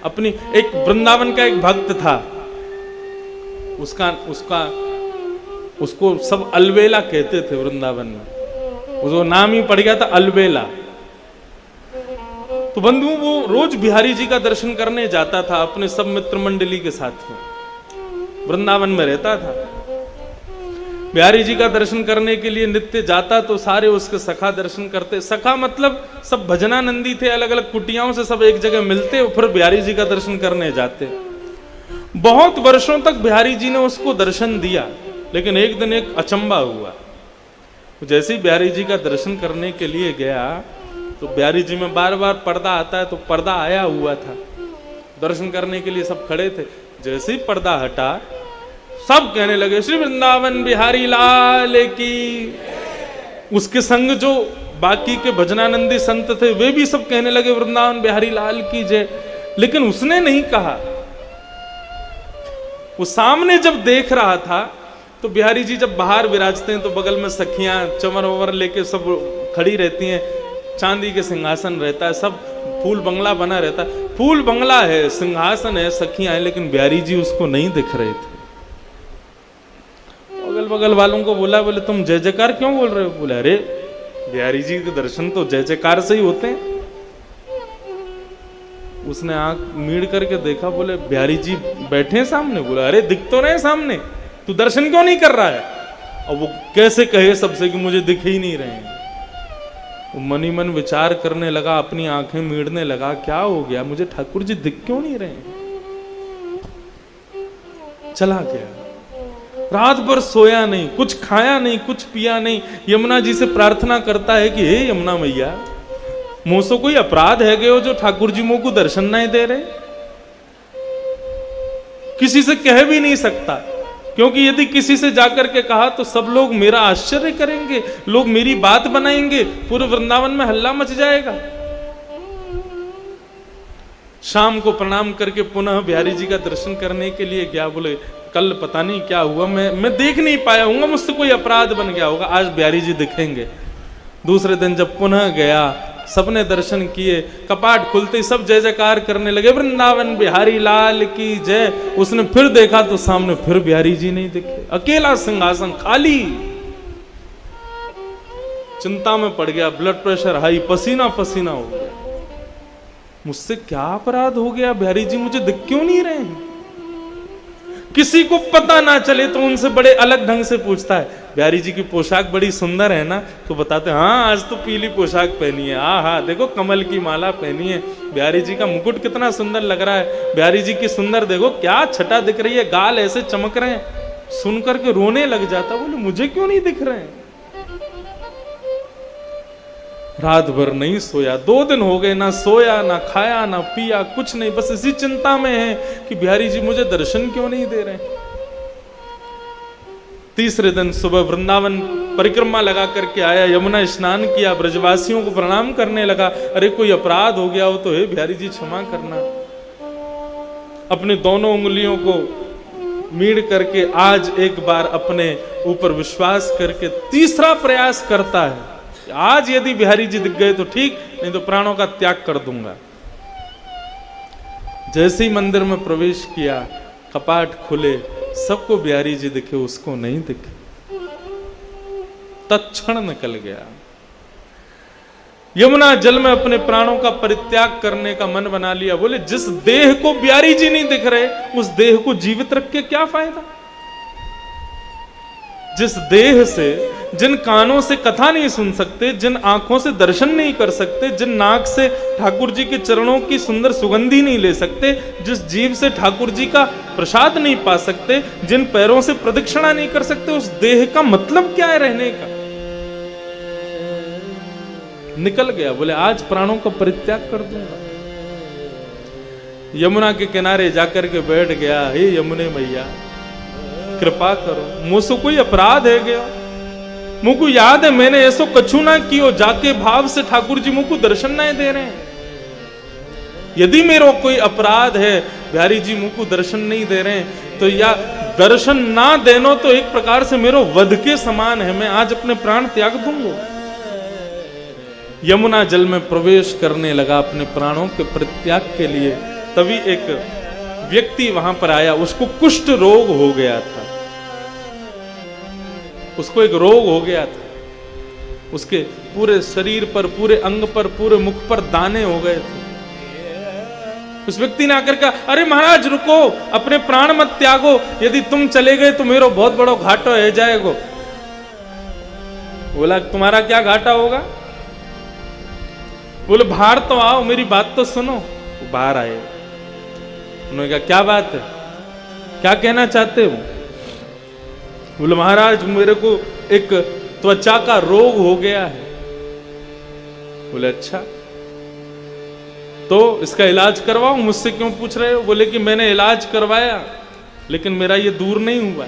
अपनी एक वृंदावन का एक भक्त था, उसको सब अलबेला कहते थे वृंदावन में, उसको नाम ही पड़ गया था अलबेला। तो बंधु वो रोज बिहारी जी का दर्शन करने जाता था अपने सब मित्र मंडली के साथ में, वृंदावन में रहता था। बिहारी जी का दर्शन करने के लिए नित्य जाता तो सारे उसके सखा दर्शन करते। सखा मतलब सब भजनानंदी थे, अलग अलग कुटियाओं से सब एक जगह मिलते और फिर बिहारी जी का दर्शन करने जाते। बहुत वर्षों तक बिहारी जी ने उसको दर्शन दिया, लेकिन एक दिन एक अचंबा हुआ। जैसे ही बिहारी जी का दर्शन करने के लिए गया तो बिहारी जी में बार बार पर्दा आता है, तो पर्दा आया हुआ था, दर्शन करने के लिए सब खड़े थे। जैसे ही पर्दा हटा सब कहने लगे श्री वृंदावन बिहारी लाल की। उसके संग जो बाकी के भजनानंदी संत थे वे भी सब कहने लगे वृंदावन बिहारी लाल की जय, लेकिन उसने नहीं कहा। वो सामने जब देख रहा था तो बिहारी जी जब बाहर विराजते हैं तो बगल में सखियां चमर वमर लेके सब खड़ी रहती हैं, चांदी के सिंहासन रहता है, सब फूल बंगला बना रहता है। फूल बंगला है, सिंहासन है, सखियां हैं, लेकिन बिहारी जी उसको नहीं दिख रहे थे। अगल बगल वालों को बोला, बोले तुम जय जयकार क्यों बोल रहे हो? बोले अरे बिहारी जी के दर्शन तो जय जयकार से ही होते हैं। उसने आंख मीड़ करके देखा, बोले बिहारी जी बैठे हैं सामने। बोला अरे दिख तो रहे सामने, तू दर्शन क्यों नहीं कर रहा है? और वो कैसे कहे सबसे कि मुझे दिख ही नहीं रहे हैं। वो मनी मन विचार करने लगा, अपनी आंखें मीड़ने लगा, क्या हो गया, मुझे ठाकुर जी दिख क्यों नहीं रहे हैं? चला गया, रात भर सोया नहीं, कुछ खाया नहीं, कुछ पिया नहीं। यमुना जी से प्रार्थना करता है कि हे यमुना मैया, मुझसे कोई अपराध है गयो जो ठाकुर जी मुझको दर्शन नहीं दे रहे? किसी से कह भी नहीं सकता, क्योंकि यदि किसी से जाकर के कहा तो सब लोग मेरा आश्चर्य करेंगे, लोग मेरी बात बनाएंगे, पूरे वृंदावन में हल्ला मच जाएगा। शाम को प्रणाम करके पुनः बिहारी जी का दर्शन करने के लिए गया। बोले कल पता नहीं क्या हुआ, मैं देख नहीं पाया हूँ, मुझसे कोई अपराध बन गया होगा, आज बिहारी जी दिखेंगे। दूसरे दिन जब पुनः गया, सबने दर्शन किए, कपाट खुलते ही सब जय जयकार करने लगे, वृंदावन बिहारी लाल की जय। उसने फिर देखा तो सामने फिर बिहारी जी नहीं दिखे, अकेला सिंहासन खाली। चिंता में पड़ गया, ब्लड प्रेशर हाई, पसीना पसीना हो गया। मुझसे क्या अपराध हो गया, बिहारी जी मुझे दिख क्यों नहीं रहे हैं? किसी को पता ना चले तो उनसे बड़े अलग ढंग से पूछता है, बिहारी जी की पोशाक बड़ी सुंदर है ना? तो बताते हाँ आज तो पीली पोशाक पहनी है, हाँ देखो कमल की माला पहनी है, बिहारी जी का मुकुट कितना सुंदर लग रहा है, बिहारी जी की सुंदर देखो क्या छटा दिख रही है, गाल ऐसे चमक रहे हैं। सुन करके रोने लग जाता, बोले मुझे क्यों नहीं दिख रहे हैं? रात भर नहीं सोया, 2 दिन हो गए, ना सोया ना खाया ना पिया, कुछ नहीं, बस इसी चिंता में है कि बिहारी जी मुझे दर्शन क्यों नहीं दे रहे। तीसरे दिन सुबह वृंदावन परिक्रमा लगा करके आया, यमुना स्नान किया, ब्रजवासियों को प्रणाम करने लगा। अरे कोई अपराध हो गया हो तो हे बिहारी जी क्षमा करना। अपनी दोनों उंगलियों को मीड़ करके आज एक बार अपने ऊपर विश्वास करके तीसरा प्रयास करता है, आज यदि बिहारी जी दिख गए तो ठीक, नहीं तो प्राणों का त्याग कर दूंगा। जैसे ही मंदिर में प्रवेश किया, कपाट खुले, सबको बिहारी जी दिखे, उसको नहीं दिखे। तत्क्षण निकल गया। यमुना जल में अपने प्राणों का परित्याग करने का मन बना लिया। बोले जिस देह को बिहारी जी नहीं दिख रहे, उस देह को जीवित रख के क्या फायदा? जिस देह से, जिन कानों से कथा नहीं सुन सकते, जिन आंखों से दर्शन नहीं कर सकते, जिन नाक से ठाकुर जी के चरणों की सुंदर सुगंधी नहीं ले सकते, जिस जीभ से ठाकुर जी का प्रसाद नहीं पा सकते, जिन पैरों से प्रदक्षिणा नहीं कर सकते, उस देह का मतलब क्या है रहने का? निकल गया। बोले आज प्राणों का परित्याग कर दूंगा। यमुना के किनारे जाकर के बैठ गया। हे यमुने मैया कृपा करो, मुझसे कोई अपराध है गया? मुझको याद है मैंने ऐसो कछु ना कियो, जाके भाव से ठाकुर जी मुझको दर्शन नहीं दे रहे हैं। यदि मेरा कोई अपराध है, बिहारी जी मुझको दर्शन नहीं दे रहे हैं, तो या दर्शन ना देनो तो एक प्रकार से मेरो वध के समान है, मैं आज अपने प्राण त्याग दूंगा। यमुना जल में प्रवेश करने लगा अपने प्राणों के परित्याग के लिए। तभी एक व्यक्ति वहां पर आया, उसको कुष्ठ रोग हो गया था, उसको एक रोग हो गया था, उसके पूरे शरीर पर, पूरे अंग पर, पूरे मुख पर दाने हो गए थे। उस व्यक्ति ने आकर कहा, अरे महाराज रुको, अपने प्राण मत त्यागो, यदि तुम चले गए तो मेरा बहुत बड़ा घाटा हो जाएगा। बोला तुम्हारा क्या घाटा होगा? बोले बाहर तो आओ, मेरी बात तो सुनो। वो बाहर आए, उन्होंने कहा क्या बात है, क्या कहना चाहते हो? बोले महाराज मेरे को एक त्वचा का रोग हो गया है। बोले अच्छा, तो इसका इलाज करवाओ, मुझसे क्यों पूछ रहे हो? बोले कि मैंने इलाज करवाया लेकिन मेरा ये दूर नहीं हुआ।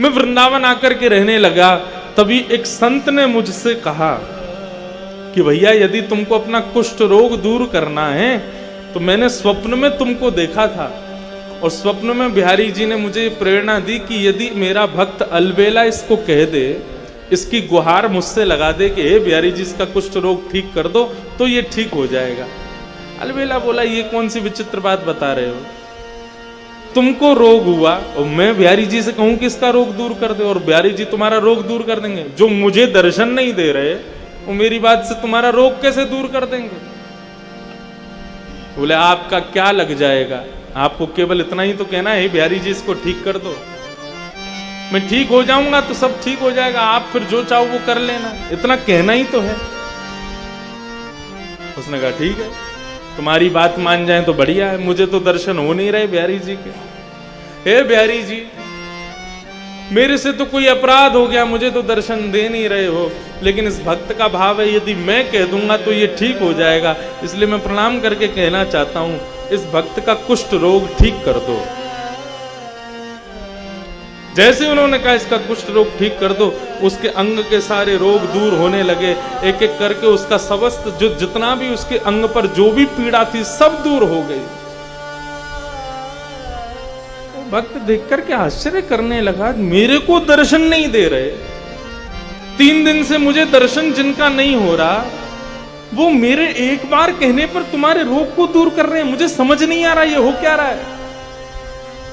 मैं वृंदावन आकर के रहने लगा, तभी एक संत ने मुझसे कहा कि भैया यदि तुमको अपना कुष्ठ रोग दूर करना है तो मैंने स्वप्न में तुमको देखा था, और स्वप्न में बिहारी जी ने मुझे प्रेरणा दी कि यदि मेरा भक्त अलबेला इसको कह दे, इसकी गुहार मुझसे लगा दे कि हे बिहारी जी इसका कुष्ठ रोग ठीक कर दो, तो ये ठीक हो जाएगा। अलबेला बोला ये कौन सी विचित्र बात बता रहे हो, तुमको रोग हुआ और मैं बिहारी जी से कहूं कि इसका रोग दूर कर दे, और बिहारी जी तुम्हारा रोग दूर कर देंगे? जो मुझे दर्शन नहीं दे रहे वो मेरी बात से तुम्हारा रोग कैसे दूर कर देंगे? बोले आपका क्या लग जाएगा, आपको केवल इतना ही तो कहना है बिहारी जी इसको ठीक कर दो, मैं ठीक हो जाऊंगा तो सब ठीक हो जाएगा, आप फिर जो चाहो वो कर लेना, इतना कहना ही तो है। उसने कहा ठीक है, तुम्हारी बात मान जाए तो बढ़िया है, मुझे तो दर्शन हो नहीं रहे बिहारी जी के। हे बिहारी जी मेरे से तो कोई अपराध हो गया, मुझे तो दर्शन दे नहीं रहे हो, लेकिन इस भक्त का भाव है यदि मैं कह दूंगा तो ये ठीक हो जाएगा, इसलिए मैं प्रणाम करके कहना चाहता हूं इस भक्त का कुष्ठ रोग ठीक कर दो। जैसे उन्होंने कहा इसका कुष्ठ रोग ठीक कर दो, उसके अंग के सारे रोग दूर होने लगे, एक एक करके उसका समस्त जो जितना भी उसके अंग पर जो भी पीड़ा थी सब दूर हो गई। भक्त देख करके आश्चर्य करने लगा, मेरे को दर्शन नहीं दे रहे, 3 दिन से मुझे दर्शन जिनका नहीं हो रहा वो मेरे एक बार कहने पर तुम्हारे रोग को दूर कर रहे हैं, मुझे समझ नहीं आ रहा ये हो क्या रहा है।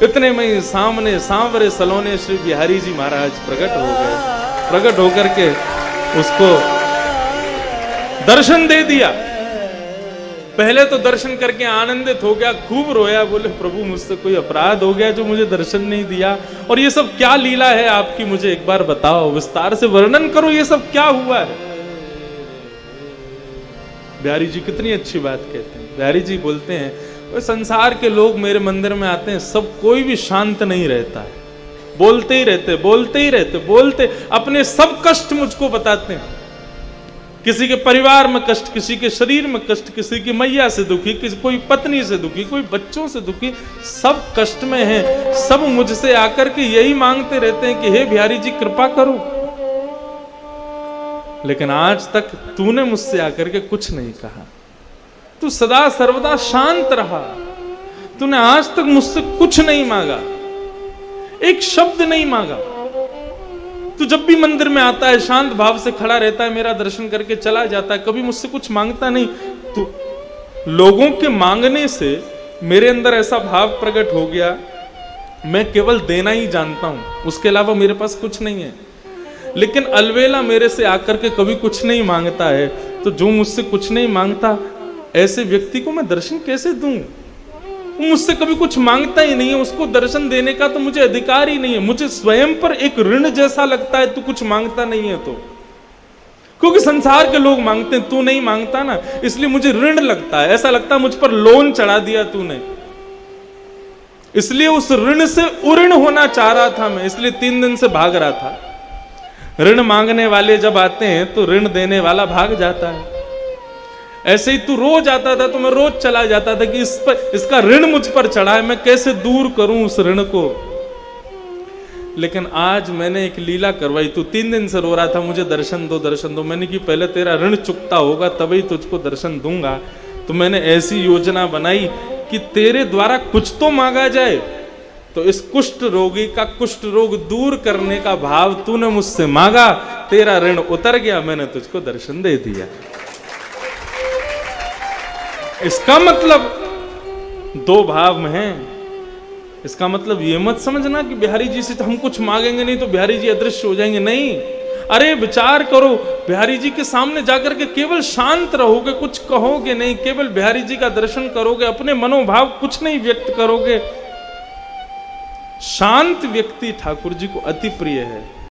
इतने में सामने सांवरे सलोने श्री बिहारी जी महाराज प्रकट हो गए, प्रकट होकर के उसको दर्शन दे दिया। पहले तो दर्शन करके आनंदित हो गया, खूब रोया, बोले प्रभु मुझसे कोई अपराध हो गया जो मुझे दर्शन नहीं दिया, और ये सब क्या लीला है आपकी, मुझे एक बार बताओ, विस्तार से वर्णन करो, ये सब क्या हुआ है। बिहारी जी कितनी अच्छी बात कहते हैं। बिहारी जी बोलते हैं संसार के लोग मेरे मंदिर में आते हैं, सब कोई भी शांत नहीं रहता है, बोलते ही रहते, बोलते ही रहते, बोलते अपने सब कष्ट मुझको बताते हैं, किसी के परिवार में कष्ट, किसी के शरीर में कष्ट, किसी की मैया से दुखी, किसी कोई पत्नी से दुखी, कोई बच्चों से दुखी, सब कष्ट में हैं, सब मुझसे आकर के यही मांगते रहते हैं कि हे बिहारी जी कृपा करो, लेकिन आज तक तूने मुझसे आकर के कुछ नहीं कहा, तू सदा सर्वदा शांत रहा, तूने आज तक मुझसे कुछ नहीं मांगा, एक शब्द नहीं मांगा, तू जब भी मंदिर में आता है शांत भाव से खड़ा रहता है, मेरा दर्शन करके चला जाता है, कभी मुझसे कुछ मांगता नहीं। तो लोगों के मांगने से मेरे अंदर ऐसा भाव प्रकट हो गया, मैं केवल देना ही जानता हूं, उसके अलावा मेरे पास कुछ नहीं है। लेकिन अलवेला मेरे से आकर के कभी कुछ नहीं मांगता है, तो जो मुझसे कुछ नहीं मांगता ऐसे व्यक्ति को मैं दर्शन कैसे दूं? वो मुझसे कभी कुछ मांगता ही नहीं है, उसको दर्शन देने का तो मुझे अधिकार ही नहीं है, मुझे स्वयं पर एक ऋण जैसा लगता है तू कुछ मांगता नहीं है तो, क्योंकि संसार के लोग मांगते हैं, तू नहीं मांगता ना, इसलिए मुझे ऋण लगता है, ऐसा लगता है मुझ पर लोन चढ़ा दिया तूने, इसलिए उस ऋण से उऋण होना चाह रहा था मैं, इसलिए 3 दिन से भाग रहा था। ऋण मांगने वाले जब आते हैं तो ऋण देने वाला भाग जाता है, ऐसे ही तू रोज आता था तो मैं रोज चला जाता था कि इसका ऋण मुझ पर चढ़ा है, मैं कैसे दूर करूं उस ऋण को। लेकिन आज मैंने एक लीला करवाई, तू 3 दिन से रो रहा था मुझे दर्शन दो दर्शन दो, मैंने कि पहले तेरा ऋण चुकता होगा तभी तुझको दर्शन दूंगा। तो मैंने ऐसी योजना बनाई कि तेरे द्वारा कुछ तो मांगा जाए, तो इस कुष्ठ रोगी का कुष्ठ रोग दूर करने का भाव तूने मुझसे मांगा, तेरा ऋण उतर गया, मैंने तुझको दर्शन दे दिया। इसका मतलब दो भाव में है। इसका मतलब ये मत समझना कि बिहारी जी से तो हम कुछ मांगेंगे नहीं तो बिहारी जी अदृश्य हो जाएंगे, नहीं। अरे विचार करो, बिहारी जी के सामने जाकर के केवल शांत रहोगे, कुछ कहोगे नहीं, केवल बिहारी जी का दर्शन करोगे, अपने मनोभाव कुछ नहीं व्यक्त करोगे। शांत व्यक्ति ठाकुर जी को अति प्रिय है।